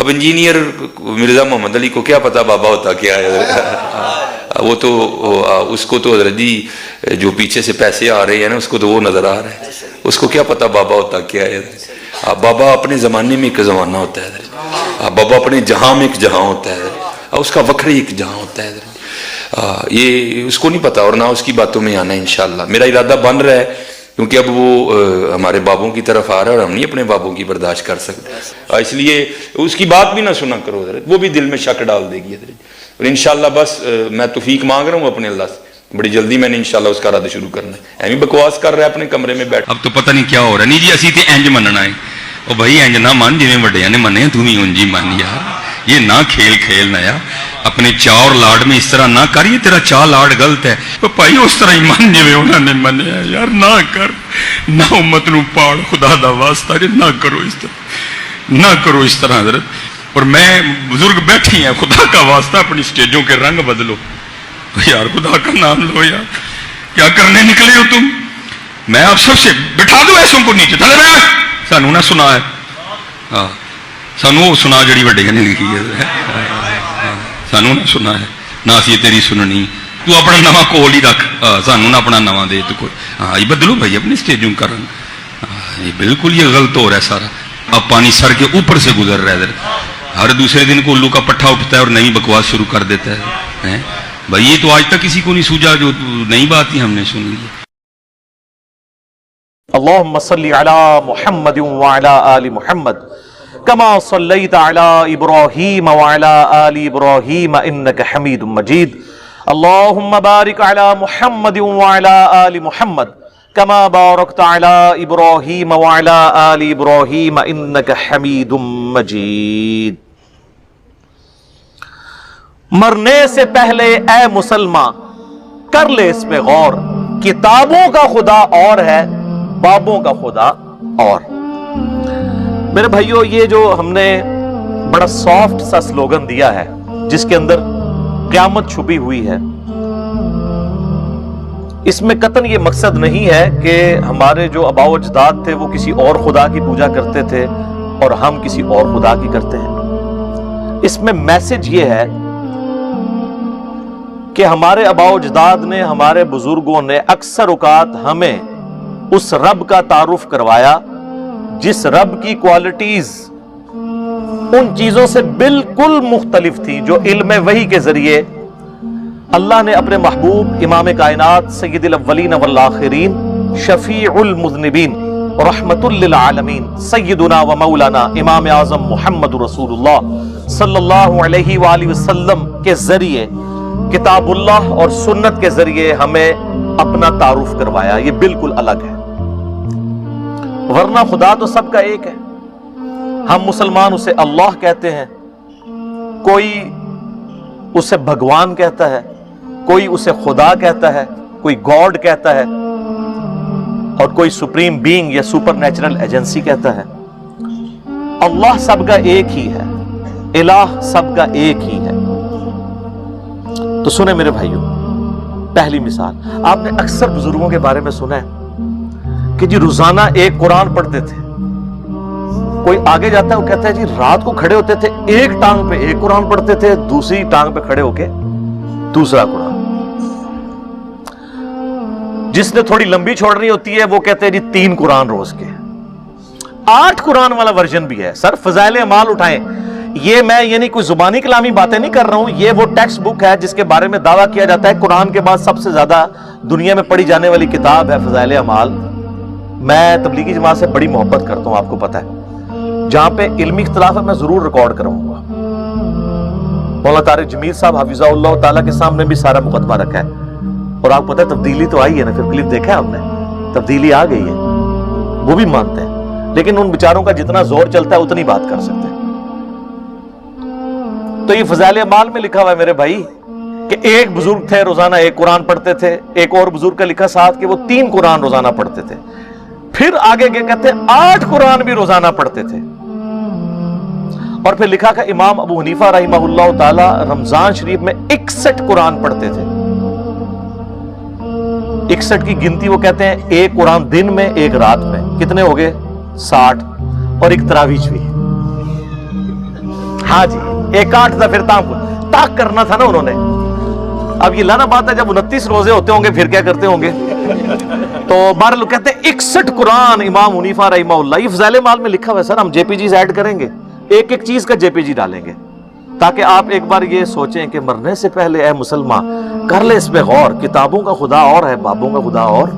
اب انجینئر مرزا محمد علی کو کیا پتا بابا ہوتا کیا ہے؟ وہ تو اس کو تو حضرت جی جو پیچھے سے پیسے آ رہے ہیں نا، اس کو تو وہ نظر آ رہا ہے، اس کو کیا پتا بابا ہوتا کیا ہے؟ بابا اپنے زمانے میں ایک زمانہ ہوتا ہے حضرت، بابا اپنے جہاں میں ایک جہاں ہوتا ہے، اس کا وکری ایک جہاں ہوتا ہے حضرت، یہ اس کو نہیں پتا اور نہ اس کی باتوں میں آنا ہے انشاءاللہ۔ میرا ارادہ بن رہا ہے کیونکہ اب وہ ہمارے بابوں کی طرف آ رہا ہے اور ہم نہیں اپنے بابوں کی برداشت کر سکتے، اس لیے اس کی بات بھی نہ سنا کرو حضرت، وہ بھی دل میں شک ڈال دے گی حضرت۔ اور انشاءاللہ بس میں توفیق مانگ رہا ہوں اپنے اللہ سے، بڑی جلدی میں نے انشاءاللہ اس کا رد شروع کرنا ہے۔ ایویں بکواس کر رہا ہے اپنے کمرے میں بیٹھ، اب تو پتہ نہیں کیا ہو رہا ہے۔ نہیں جی اسی تے انج مننا ہے، او بھائی انج نہ من جویں وڈیاں نے منے، تو بھی انج ہی من یار، یہ نہ کھیل کھیلنا یار، اپنے چاء اور لاڈ میں اس طرح نہ کر، یہ تیرا چاء لاڈ غلط ہے، تو بھائی اس طرح ہی من جویں انہوں نے منیا یار، نہ کر، نہ امت نو پاڑ، خدا دا واسطہ جی نہ کرو اس طرح، نہ کرو اس طرح حضرت۔ اور میں بزرگ بیٹھی ہیں، خدا کا واسطہ اپنی سٹیجوں کے رنگ بدلو یار، خدا کا نام لو یار، کیا کرنے نکلے ہو تم؟ میں آپ سب سے بٹھا دوں ایسوں کو نیچے، تھلے بیٹھ، سانو نہ سنا ہے، ہاں سانو وہ سنا جڑی وڈیاں نے لکھی ہے، سانو نہ سنا ہے، نہ اسی تیری سننی، تو اپنا نواں کول ہی رکھ، سانو نہ اپنا نواں دے تو کوئی، ہاں یہ بدلو بھائی اپنی سٹیجوں کا رنگ، یہ بالکل یہ غلط ہو رہا ہے سارا، اب پانی سر کے اوپر سے گزر رہا ہے ادھر، ہر دوسرے دن کو الو کا پٹھا اٹھتا ہے اور نئی بکواس شروع کر دیتا ہے بھائی، یہ تو آج تک کسی کو نہیں سوجا، جو نئی بات ہی ہم نے سن لی۔ اللهم صل على محمد وعلى آل محمد كما صليت على إبراهيم وعلى آل إبراهيم إنك حميد مجيد اللهم بارك على محمد وعلى آل محمد كما باركت على إبراهيم وعلى آل إبراهيم إنك حميد مجيد۔ مرنے سے پہلے اے مسلمان کر لے اس پہ غور، کتابوں کا خدا اور ہے، بابوں کا خدا اور۔ میرے بھائیو، یہ جو ہم نے بڑا سافٹ سا سلوگن دیا ہے جس کے اندر قیامت چھپی ہوئی ہے، اس میں قطعاً یہ مقصد نہیں ہے کہ ہمارے جو آباء و اجداد تھے وہ کسی اور خدا کی پوجا کرتے تھے اور ہم کسی اور خدا کی کرتے ہیں۔ اس میں میسج یہ ہے کہ ہمارے آباء و اجداد نے، ہمارے بزرگوں نے اکثر اوقات ہمیں اس رب کا تعارف کروایا جس رب کی کوالٹیز ان چیزوں سے بالکل مختلف تھی جو علم وحی کے ذریعے اللہ نے اپنے محبوب امام کائنات سید الاولین والآخرین شفیع المذنبین رحمت للعالمین سیدنا و مولانا امام اعظم محمد رسول اللہ صلی اللہ علیہ وآلہ وسلم کے ذریعے، کتاب اللہ اور سنت کے ذریعے ہمیں اپنا تعارف کروایا۔ یہ بالکل الگ ہے، ورنہ خدا تو سب کا ایک ہے۔ ہم مسلمان اسے اللہ کہتے ہیں، کوئی اسے بھگوان کہتا ہے، کوئی اسے خدا کہتا ہے، کوئی گاڈ کہتا ہے، اور کوئی سپریم بینگ یا سپر نیچرل ایجنسی کہتا ہے۔ اللہ سب کا ایک ہی ہے، الہ سب کا ایک ہی ہے۔ تو سنیں میرے بھائیوں، پہلی مثال آپ نے اکثر بزرگوں کے بارے میں سنا ہے کہ جی روزانہ ایک قرآن پڑھتے تھے۔ کوئی آگے جاتا ہے وہ کہتا ہے جی رات کو کھڑے ہوتے تھے، ایک ٹانگ پہ ایک قرآن پڑھتے تھے، دوسری ٹانگ پہ کھڑے ہو کے دوسرا قرآن۔ جس نے تھوڑی لمبی چھوڑنی ہوتی ہے وہ کہتے ہیں جی 3 قرآن روز کے۔ 8 قرآن والا ورژن بھی ہے۔ سر فضائل اعمال اٹھائیں، یہ میں یعنی کوئی زبانی کلامی باتیں نہیں کر رہا ہوں، یہ وہ ٹیکسٹ بک ہے جس کے بارے میں دعویٰ کیا جاتا ہے قرآن کے بعد سب سے زیادہ دنیا میں پڑھی جانے والی کتاب ہے فضائل اعمال۔ میں تبلیغی جماعت سے بڑی محبت کرتا ہوں، آپ کو پتہ ہے، جہاں پہ علمی اختلاف ہے میں ضرور ریکارڈ کروں گا۔ مولانا طارق جمیل صاحب حفظہ اللہ تعالیٰ کے سامنے بھی سارا مقدمہ رکھا ہے، اور آپ کو پتہ ہے تبدیلی تو آئی ہے نا، پھر کلپ دیکھا ہے آپ نے، تبدیلی آ گئی ہے، وہ بھی مانتے ہیں، لیکن ان بیچاروں کا جتنا زور چلتا ہے اتنی بات کر سکتے ہیں۔ تو یہ فضائل اعمال میں لکھا ہوا ہے میرے بھائی کہ ایک بزرگ تھے روزانہ ایک قرآن پڑھتے تھے، ایک اور بزرگ کا لکھا ساتھ کہ وہ 3 قرآن روزانہ پڑھتے تھے، پھر آگے کیا کہتے ہیں 8 قرآن بھی روزانہ پڑھتے تھے، اور پھر لکھا کہ امام ابو حنیفہ رحمہ اللہ تعالی رمضان شریف میں 61 قرآن پڑھتے تھے۔ 61 کی گنتی وہ کہتے ہیں ایک قرآن دن میں ایک رات میں، کتنے ہو گئے 60، اور ایک تراویح بھی۔ ہاں جی 1/8 دفعہ تاک کرنا تھا نا انہوں نے. اب یہ لانا بات ہے جب 29 روزے ہوتے ہوں گے پھر کیا کرتے ہوں گے. تو بہرحال کہتے ہیں 61 قرآن امام حنیفہ رحمہ اللہ. یہ فضائل مال میں لکھا ہوا ہے سر. ہم جے پی جیز ایڈ کریں گے, ایک ایک چیز کا جے پی جی ڈالیں گے تاکہ آپ ایک بار یہ سوچیں کہ مرنے سے پہلے اے مسلمان کر لے اس پہ غور. کتابوں کا خدا اور ہے, بابوں کا خدا اور.